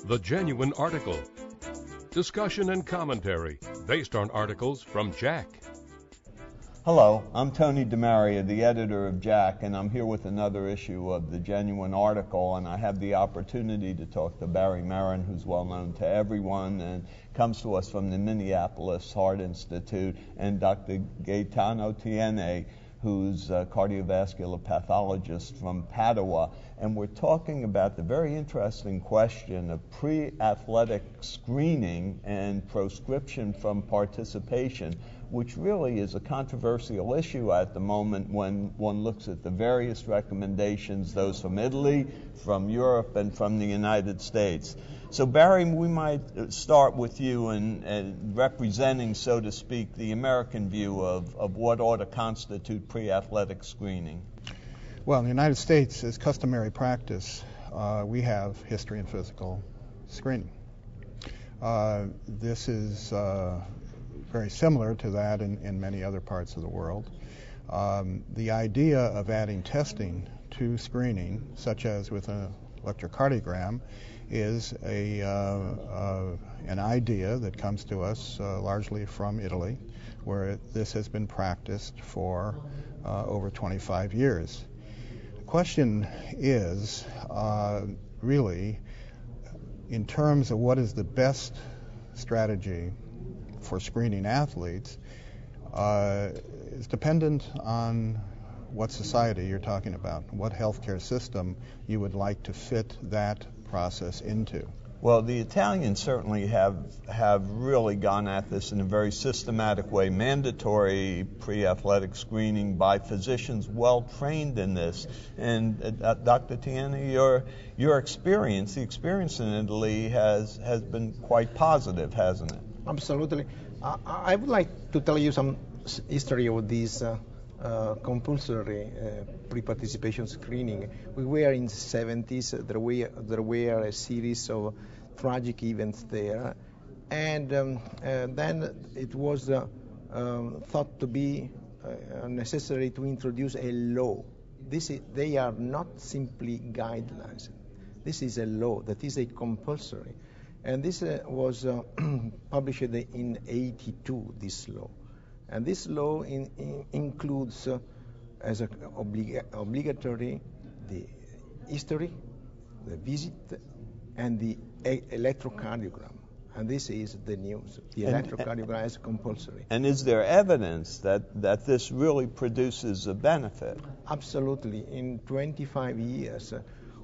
The Genuine Article. Discussion and commentary based on articles from JACC. Hello, I'm Tony DeMaria, the editor of JACC, and I'm here with another issue of the Genuine Article, and I have the opportunity to talk to Barry Marin, who's well known to everyone and comes to us from the Minneapolis Heart Institute, and Dr. Gaetano Tiene, who's a cardiovascular pathologist from Padua. And we're talking about the very interesting question of pre-athletic screening and proscription from participation, which really is a controversial issue at the moment when one looks at the various recommendations, those from Italy, from Europe, and from the United States. So Barry, we might start with you in representing, so to speak, the American view of what ought to constitute pre-athletic screening. Well, in the United States, as customary practice, we have history and physical screening. This is very similar to that in many other parts of the world. The idea of adding testing to screening, such as with an electrocardiogram, is an idea that comes to us largely from Italy, where this has been practiced for over 25 years. The question is really, in terms of what is the best strategy for screening athletes, is dependent on what society you're talking about, what healthcare system you would like to fit that process into. Well, the Italians certainly have really gone at this in a very systematic way, mandatory pre-athletic screening by physicians well trained in this. And Dr. Tiene, your experience, the experience in Italy has been quite positive, hasn't it? Absolutely. I would like to tell you some history of this compulsory pre-participation screening. We were in the 70s. There were a series of tragic events there, and then it was thought to be necessary to introduce a law. They are not simply guidelines. This is a law that is a compulsory. And this was published in '82, this law. And this law includes as obligatory the history, the visit, and the electrocardiogram. And this is the news. The electrocardiogram is compulsory. And is there evidence that this really produces a benefit? Absolutely. In 25 years,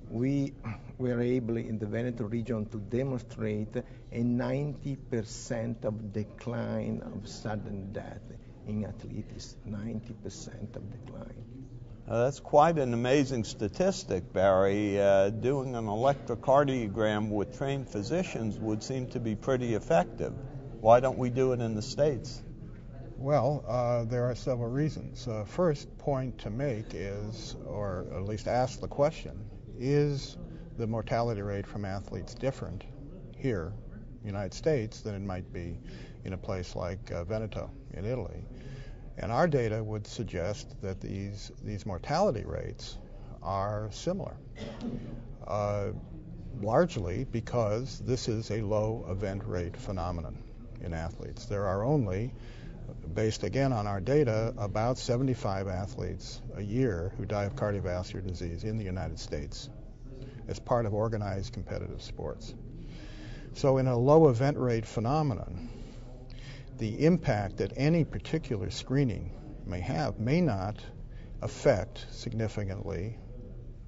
we were able in the Veneto region to demonstrate a 90% of decline of sudden death in athletes, 90% of decline. That's quite an amazing statistic, Barry. Doing an electrocardiogram with trained physicians would seem to be pretty effective. Why don't we do it in the States? Well, there are several reasons. First point to make is, or at least ask the question, is the mortality rate from athletes different here in the United States than it might be in a place like Veneto in Italy? And our data would suggest that these mortality rates are similar, largely because this is a low event rate phenomenon in athletes. There are only, based again on our data, about 75 athletes a year who die of cardiovascular disease in the United States as part of organized competitive sports. So in a low event rate phenomenon, the impact that any particular screening may have may not affect significantly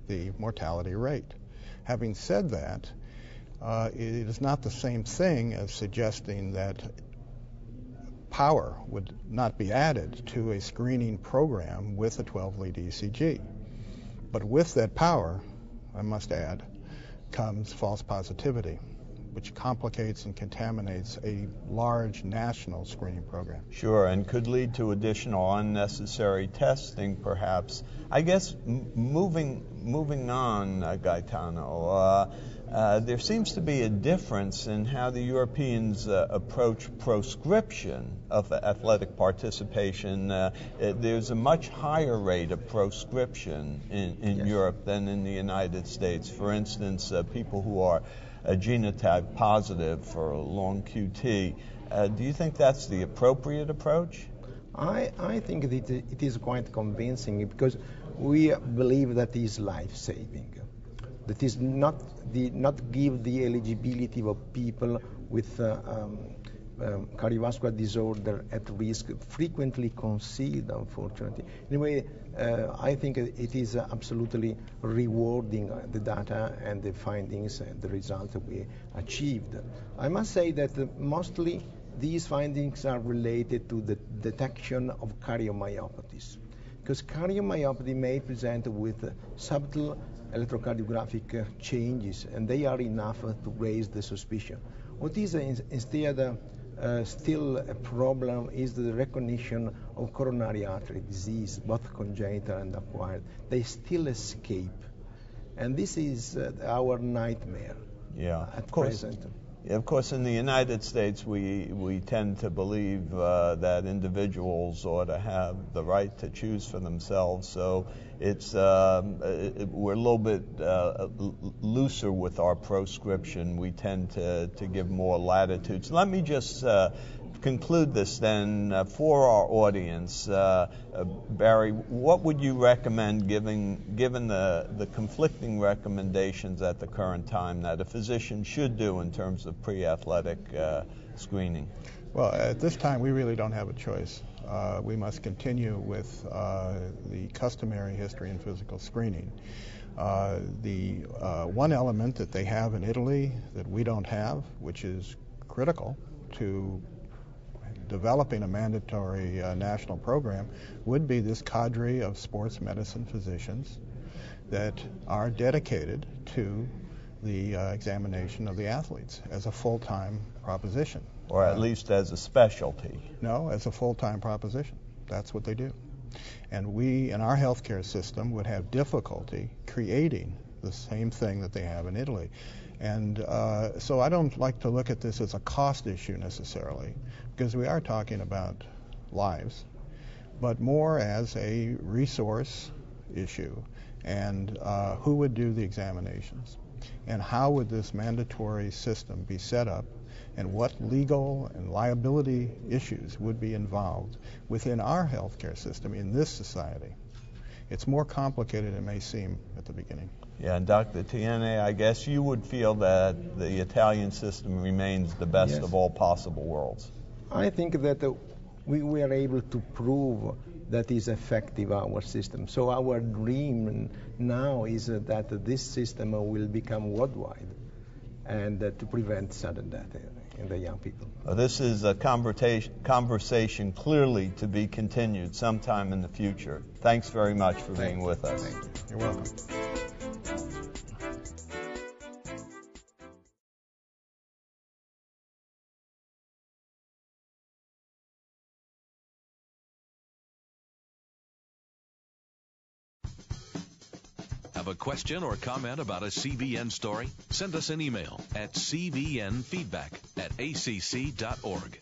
the mortality rate. Having said that, it is not the same thing as suggesting that power would not be added to a screening program with a 12-lead ECG. But with that power, I must add, comes false positivity. which complicates and contaminates a large national screening program. Sure, and could lead to additional unnecessary testing, perhaps. I guess moving on, Gaetano, there seems to be a difference in how the Europeans approach proscription of athletic participation. There's a much higher rate of proscription in Yes. Europe than in the United States. For instance, people who are genotype positive for long QT. Do you think that's the appropriate approach? I think that it is quite convincing because we believe that is life-saving. That is not give the eligibility of people with cardiovascular disorder at risk, frequently concealed, unfortunately. Anyway, I think it is absolutely rewarding, the data and the findings and the results that we achieved. I must say that mostly these findings are related to the detection of cardiomyopathies, because cardiomyopathy may present with subtle electrocardiographic changes, and they are enough to raise the suspicion. What is instead still a problem is the recognition of coronary artery disease, both congenital and acquired. They still escape, and this is our nightmare at present. Yeah, of course, in the United States, we tend to believe that individuals ought to have the right to choose for themselves. So it's we're a little bit looser with our proscription. We tend to give more latitude. So let me just conclude this then for our audience. Barry, what would you recommend given the conflicting recommendations at the current time that a physician should do in terms of pre-athletic screening? Well, at this time, we really don't have a choice. We must continue with the customary history and physical screening. The one element that they have in Italy that we don't have, which is critical to developing a mandatory national program, would be this cadre of sports medicine physicians that are dedicated to the examination of the athletes as a full-time proposition. Or at least as a specialty. No, as a full-time proposition. That's what they do. And we, in our healthcare system, would have difficulty creating the same thing that they have in Italy. And so I don't like to look at this as a cost issue necessarily, because we are talking about lives, but more as a resource issue. And who would do the examinations? And how would this mandatory system be set up? And what legal and liability issues would be involved within our healthcare system in this society? It's more complicated than it may seem at the beginning. Yeah, and Dr. Tiene, I guess you would feel that the Italian system remains the best Yes. of all possible worlds. I think that we were able to prove that is effective, our system. So our dream now is that this system will become worldwide and to prevent sudden death in the young people. This is a conversation clearly to be continued sometime in the future. Thanks very much for being with us. Thank you. You're welcome. Have a question or comment about a CVN story? Send us an email at cvnfeedback@acc.org.